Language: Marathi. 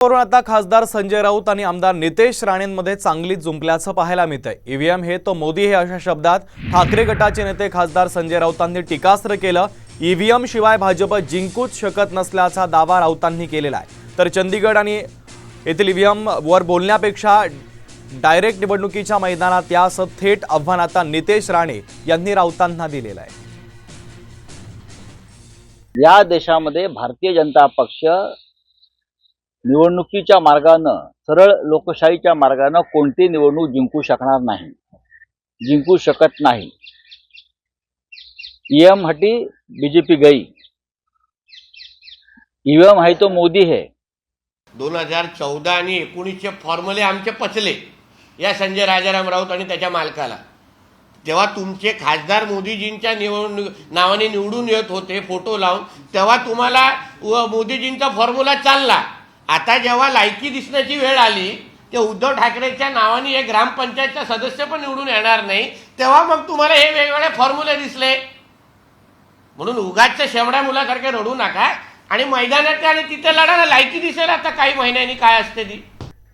वरून आता खासदार संजय राऊत आणि आमदार नितेश राणेंमध्ये चांगलीच जुंपल्याचं पाहायला मिळतंय। ईव्हीएम हे तो मोदी हे अशा शब्दात ठाकरे गटाचे नेते खासदार संजय राऊतांनी टीकास्त्र केलं। ईव्हीएम शिवाय भाजप जिंकूच शकत नसल्याचा दावा राऊतांनी केलेला आहे। तर चंदीगड आणि येथील ईव्हीएम वर बोलण्यापेक्षा डायरेक्ट निवडणुकीच्या मैदानात यास थेट आव्हान आता नितेश राणे यांनी राऊतांना दिलेलं आहे। या देशामध्ये भारतीय जनता पक्ष निवडणुकीच्या मार्गानं सरळ लोकशाहीच्या मार्गानं कोणती निवडणूक जिंकू शकणार नाही, जिंकू शकत नाही। ईएम हटी बीजेपी गई, ईवीएम है तो मोदी है। 2014 आणि 19चे फॉर्म्युले आमचे पचले या संजय राजाराम राऊत आणि त्याच्या मालकाला। जेव्हा तुमचे खासदार मोदीजींच्या नावाने निवडून येत होते फोटो लावून, तेव्हा तुम्हाला मोदीजींचा फॉर्म्युला चालला। आता जेव्हा लायकी दिसण्याची वेळ आली ते उद्धव ठाकरेंच्या नावाने एक ग्रामपंचायतचा सदस्य पण निवडून येणार नाही, तेव्हा मग तुम्हाला हे वेगवेगळे फॉर्म्युले दिसले। म्हणून उगाचच्या शेवड्या मुलासारखे रडू नका आणि मैदानात आणि तिथे लढा, लायकी दिसेल आता काही महिन्यांनी काय असते ती।